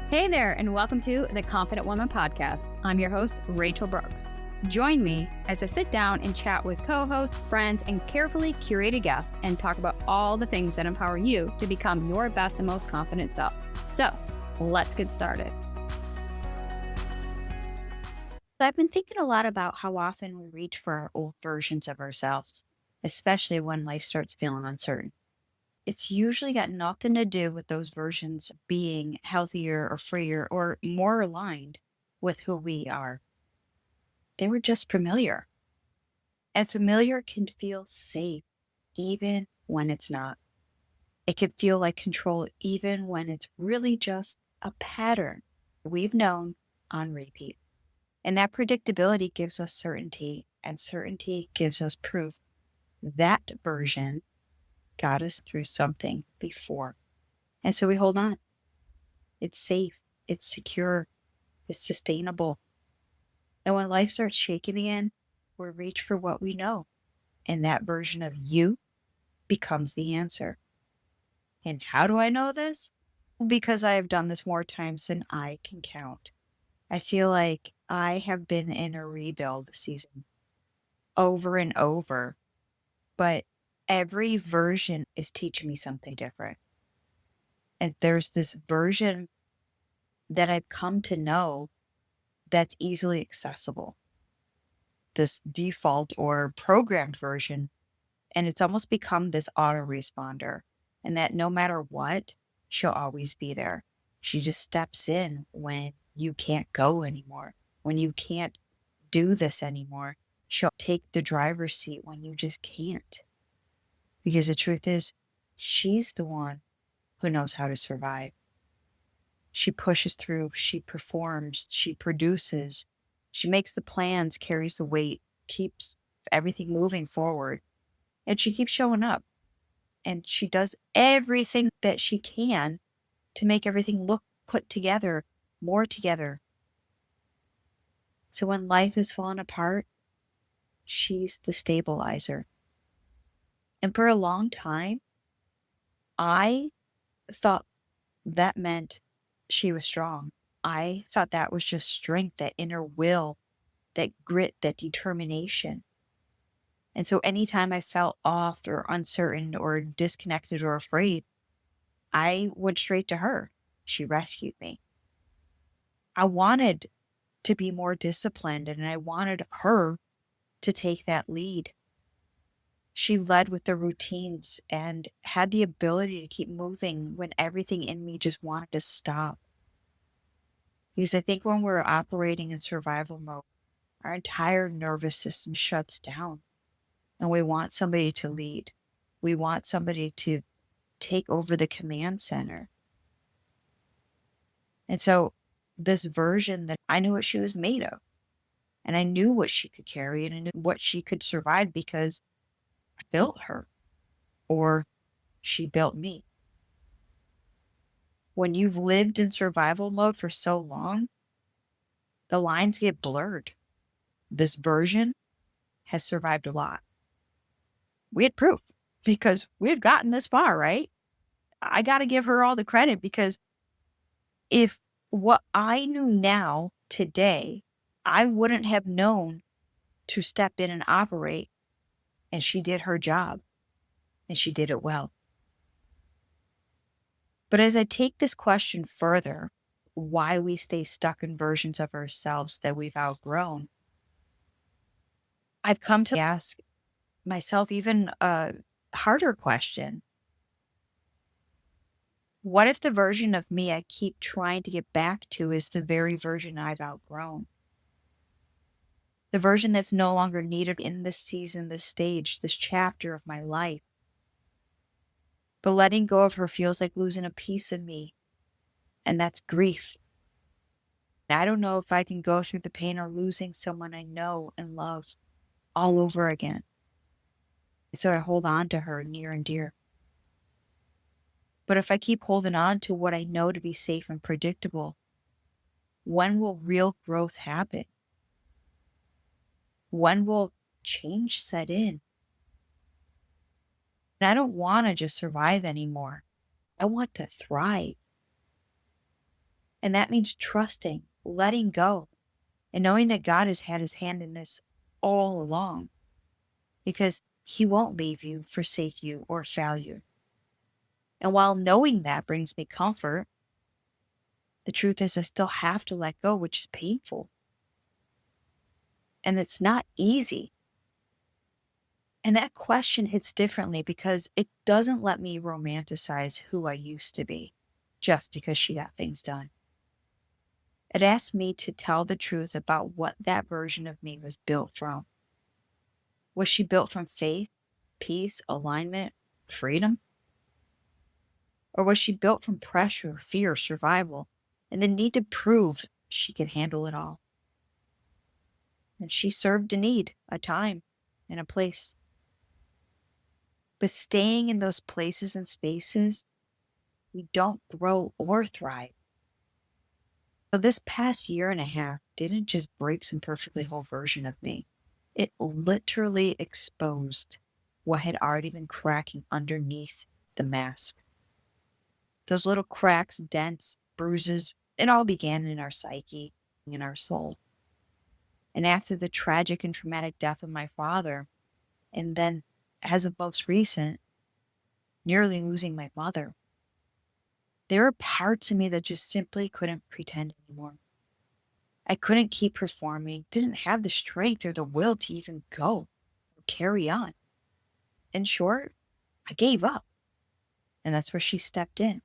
Hey there, and welcome to the Confident Woman Podcast. I'm your host, Rachel Brooks. Join me as I sit down and chat with co-hosts, friends, and carefully curated guests and talk about all the things that empower you to become your best and most confident self. So, let's get started. I've been thinking a lot about how often we reach for our old versions of ourselves, especially when life starts feeling uncertain. It's usually got nothing to do with those versions being healthier or freer or more aligned with who we are. They were just familiar. And familiar can feel safe even when it's not. It can feel like control even when it's really just a pattern we've known on repeat. And that predictability gives us certainty, and certainty gives us proof that version got us through something before. And so we hold on. It's safe, it's secure, it's sustainable. And when life starts shaking again, we reach for what we know. And that version of you becomes the answer. And how do I know this? Because I have done this more times than I can count. I feel like I have been in a rebuild season over and over, but every version is teaching me something different. And there's this version that I've come to know that's easily accessible, this default or programmed version. And it's almost become this autoresponder, and that no matter what, she'll always be there. She just steps in when you can't go anymore, when you can't do this anymore. She'll take the driver's seat when you just can't. Because the truth is, she's the one who knows how to survive. She pushes through, she performs, she produces, she makes the plans, carries the weight, keeps everything moving forward, and she keeps showing up. And she does everything that she can to make everything look put together, more together. So when life is falling apart, she's the stabilizer. And for a long time, I thought that meant she was strong. I thought that was just strength, that inner will, that grit, that determination. And so anytime I felt off or uncertain or disconnected or afraid, I went straight to her. She rescued me. I wanted to be more disciplined, and I wanted her to take that lead. She led with the routines and had the ability to keep moving when everything in me just wanted to stop. Because I think when we're operating in survival mode, our entire nervous system shuts down, and we want somebody to lead. We want somebody to take over the command center. And so this version that I knew what she was made of, and I knew what she could carry, and I knew what she could survive because I built her, or she built me. When you've lived in survival mode for so long, the lines get blurred. This version has survived a lot. We had proof because we've gotten this far, right? I got to give her all the credit, because if what I knew now today, I wouldn't have known to step in and operate. And she did her job, and she did it well. But as I take this question further, why we stay stuck in versions of ourselves that we've outgrown, I've come to ask myself even a harder question. What if the version of me I keep trying to get back to is the very version I've outgrown? The version that's no longer needed in this season, this stage, this chapter of my life. But letting go of her feels like losing a piece of me, and that's grief. I don't know if I can go through the pain of losing someone I know and love all over again. So I hold on to her near and dear. But if I keep holding on to what I know to be safe and predictable, when will real growth happen? When will change set in? And I don't want to just survive anymore. I want to thrive. And that means trusting, letting go, and knowing that God has had his hand in this all along, because he won't leave you, forsake you, or fail you. And while knowing that brings me comfort, the truth is I still have to let go, which is painful. And it's not easy. And that question hits differently because it doesn't let me romanticize who I used to be just because she got things done. It asks me to tell the truth about what that version of me was built from. Was she built from faith, peace, alignment, freedom? Or was she built from pressure, fear, survival, and the need to prove she could handle it all? And she served a need, a time, and a place. But staying in those places and spaces, we don't grow or thrive. So this past year and a half didn't just break some perfectly whole version of me. It literally exposed what had already been cracking underneath the mask. Those little cracks, dents, bruises, it all began in our psyche, in our soul. And after the tragic and traumatic death of my father, and then as of most recent, nearly losing my mother, there were parts of me that just simply couldn't pretend anymore. I couldn't keep performing, didn't have the strength or the will to even go or carry on. In short, I gave up. And that's where she stepped in.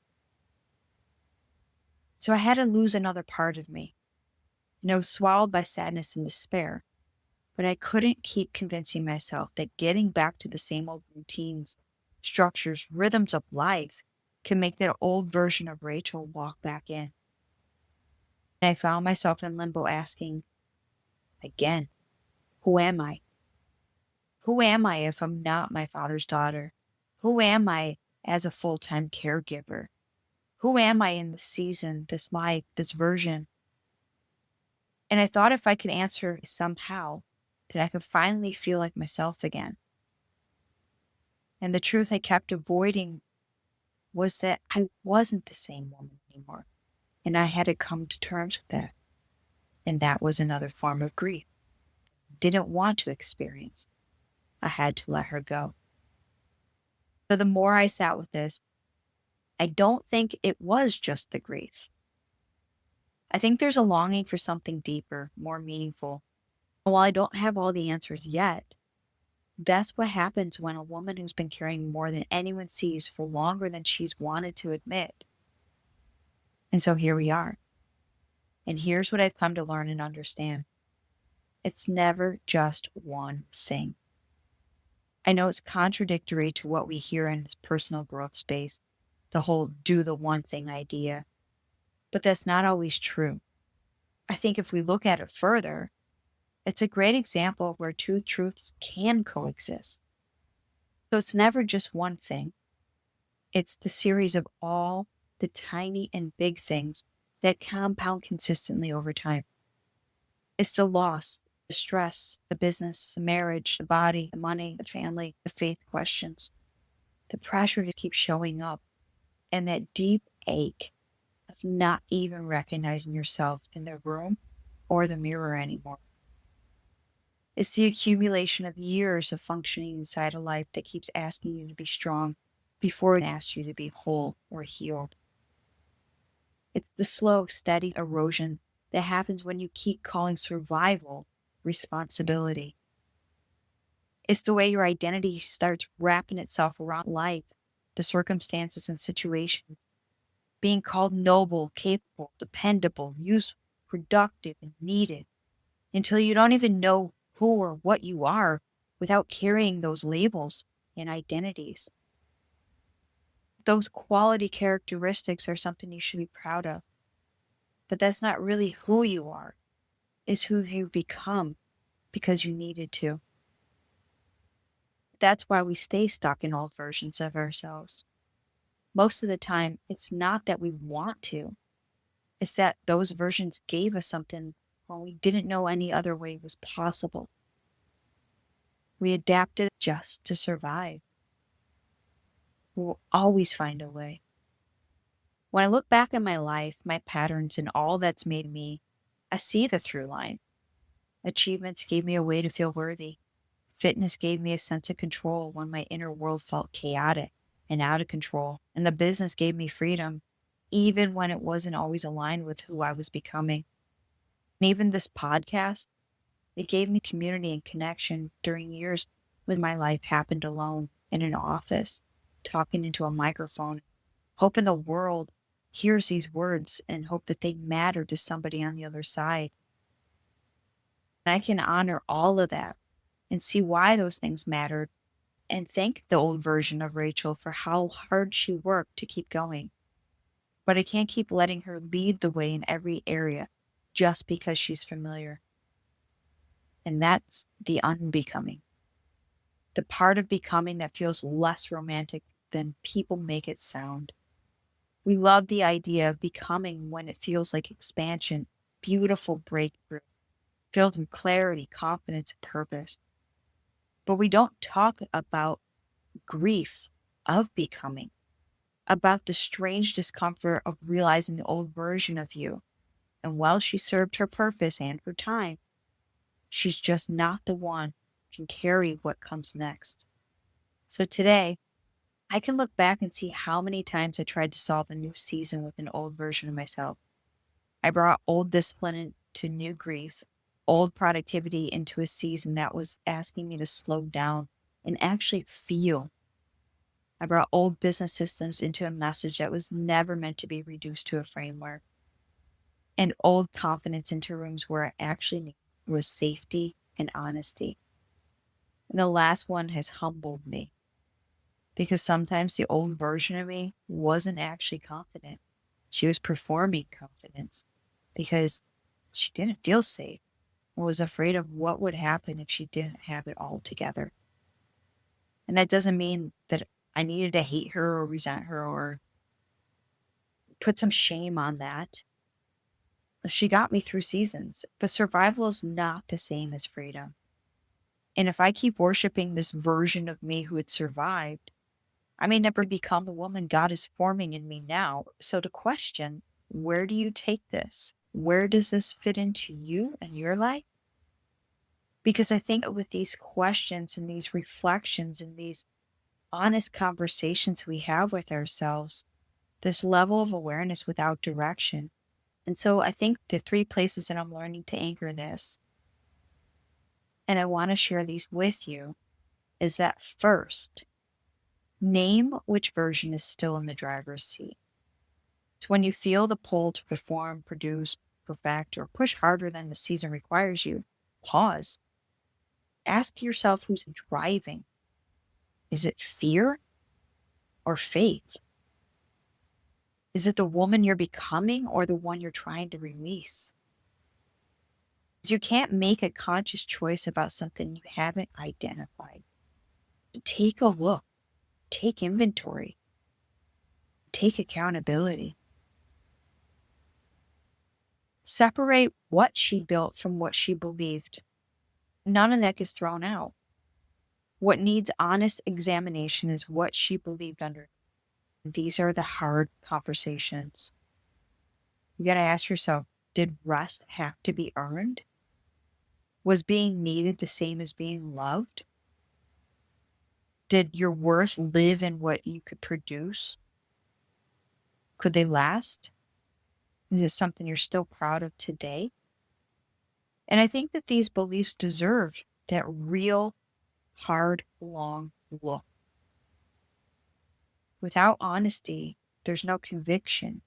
So I had to lose another part of me. And I was swallowed by sadness and despair. But I couldn't keep convincing myself that getting back to the same old routines, structures, rhythms of life can make that old version of Rachel walk back in. And I found myself in limbo asking, again, who am I? Who am I if I'm not my father's daughter? Who am I as a full-time caregiver? Who am I in this season, this life, this version? And I thought if I could answer somehow, that I could finally feel like myself again. And the truth I kept avoiding was that I wasn't the same woman anymore. And I had to come to terms with that. And that was another form of grief. Didn't want to experience. I had to let her go. So the more I sat with this, I don't think it was just the grief. I think there's a longing for something deeper, more meaningful. And while I don't have all the answers yet, that's what happens when a woman who's been carrying more than anyone sees for longer than she's wanted to admit. And so here we are. And here's what I've come to learn and understand. It's never just one thing. I know it's contradictory to what we hear in this personal growth space, the whole do the one thing idea, but that's not always true. I think if we look at it further, it's a great example of where two truths can coexist. So it's never just one thing. It's the series of all the tiny and big things that compound consistently over time. It's the loss, the stress, the business, the marriage, the body, the money, the family, the faith questions, the pressure to keep showing up, and that deep ache of not even recognizing yourself in the room or the mirror anymore. It's the accumulation of years of functioning inside a life that keeps asking you to be strong before it asks you to be whole or healed. It's the slow, steady erosion that happens when you keep calling survival responsibility. It's the way your identity starts wrapping itself around life, the circumstances and situations, being called noble, capable, dependable, useful, productive, and needed, until you don't even know who or what you are without carrying those labels and identities. Those quality characteristics are something you should be proud of. But that's not really who you are. It's who you've become because you needed to. That's why we stay stuck in old versions of ourselves. Most of the time, it's not that we want to. It's that those versions gave us something when we didn't know any other way was possible. We adapted just to survive. We'll always find a way. When I look back at my life, my patterns, and all that's made me, I see the through line. Achievements gave me a way to feel worthy. Fitness gave me a sense of control when my inner world felt chaotic and out of control. And the business gave me freedom, even when it wasn't always aligned with who I was becoming. And even this podcast, it gave me community and connection during years when my life happened alone in an office, talking into a microphone, hoping the world hears these words and hope that they matter to somebody on the other side. And I can honor all of that and see why those things mattered and thank the old version of Rachel for how hard she worked to keep going. But I can't keep letting her lead the way in every area just because she's familiar. And that's the unbecoming. The part of becoming that feels less romantic than people make it sound. We love the idea of becoming when it feels like expansion, beautiful breakthrough, filled with clarity, confidence, and purpose. But we don't talk about grief of becoming, about the strange discomfort of realizing the old version of you. And while she served her purpose and her time, she's just not the one who can carry what comes next. So today, I can look back and see how many times I tried to solve a new season with an old version of myself. I brought old discipline into new grief, old productivity into a season that was asking me to slow down and actually feel. I brought old business systems into a message that was never meant to be reduced to a framework, and old confidence into rooms where I actually needed was safety and honesty. And the last one has humbled me because sometimes the old version of me wasn't actually confident. She was performing confidence because she didn't feel safe and was afraid of what would happen if she didn't have it all together. And that doesn't mean that I needed to hate her or resent her or put some shame on that. She got me through seasons, but survival is not the same as freedom. And if I keep worshiping this version of me who had survived, I may never become the woman God is forming in me now. So to question, where do you take this? Where does this fit into you and your life? Because I think with these questions and these reflections and these honest conversations we have with ourselves, this level of awareness without direction. And so I think the three places that I'm learning to anchor this, and I want to share these with you, is that first, name which version is still in the driver's seat. It's when you feel the pull to perform, produce, perfect, or push harder than the season requires you, pause. Ask yourself who's driving. Is it fear or faith? Is it the woman you're becoming or the one you're trying to release? You can't make a conscious choice about something you haven't identified. Take a look, take inventory, take accountability. Separate what she built from what she believed. None of that gets thrown out. What needs honest examination is what she believed under. These are the hard conversations. You got to ask yourself, did rest have to be earned? Was being needed the same as being loved? Did your worth live in what you could produce? Could they last? Is it something you're still proud of today? And I think that these beliefs deserve that real, hard, long look. Without honesty, there's no conviction.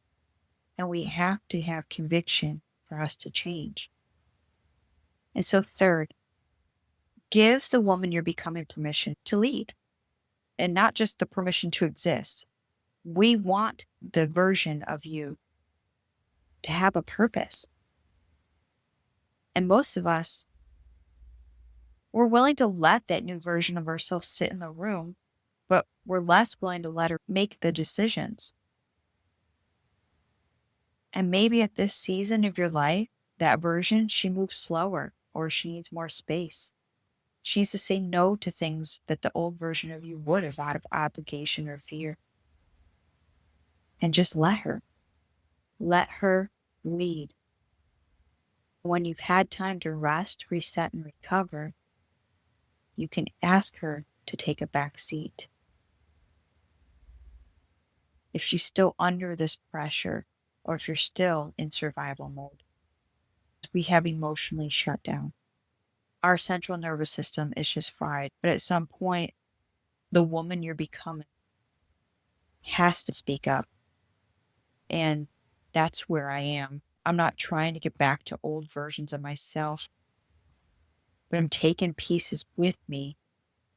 And we have to have conviction for us to change. And so third, give the woman you're becoming permission to lead and not just the permission to exist. We want the version of you to have a purpose. And most of us, we're willing to let that new version of ourselves sit in the room, but we're less willing to let her make the decisions. And maybe at this season of your life, that version, she moves slower or she needs more space. She needs to say no to things that the old version of you would have out of obligation or fear. And just let her. Let her lead. When you've had time to rest, reset, and recover, you can ask her to take a back seat. If she's still under this pressure, or if you're still in survival mode, we have emotionally shut down. Our central nervous system is just fried. But at some point, the woman you're becoming has to speak up. And that's where I am. I'm not trying to get back to old versions of myself, but I'm taking pieces with me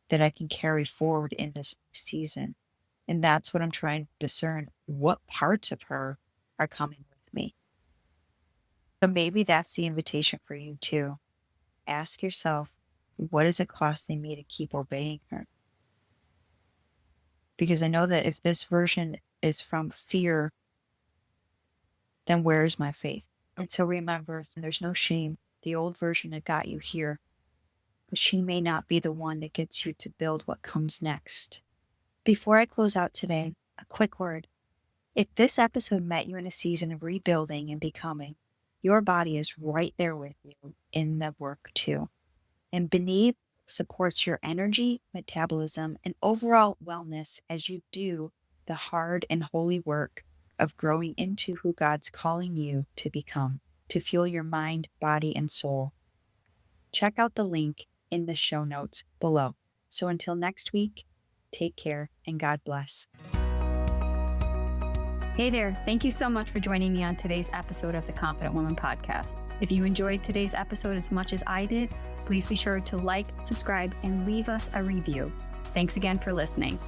that I can carry forward in this season. And that's what I'm trying to discern. What parts of her are coming with me? So maybe that's the invitation for you too. Ask yourself, what is it costing me to keep obeying her? Because I know that if this version is from fear, then where is my faith? And so remember, there's no shame. The old version that got you here, but she may not be the one that gets you to build what comes next. Before I close out today, a quick word. If this episode met you in a season of rebuilding and becoming, your body is right there with you in the work too. And beneath supports your energy, metabolism, and overall wellness as you do the hard and holy work of growing into who God's calling you to become, to fuel your mind, body, and soul. Check out the link in the show notes below. So until next week, take care and God bless. Hey there. Thank you so much for joining me on today's episode of the Confident Woman Podcast. If you enjoyed today's episode as much as I did, please be sure to like, subscribe, and leave us a review. Thanks again for listening.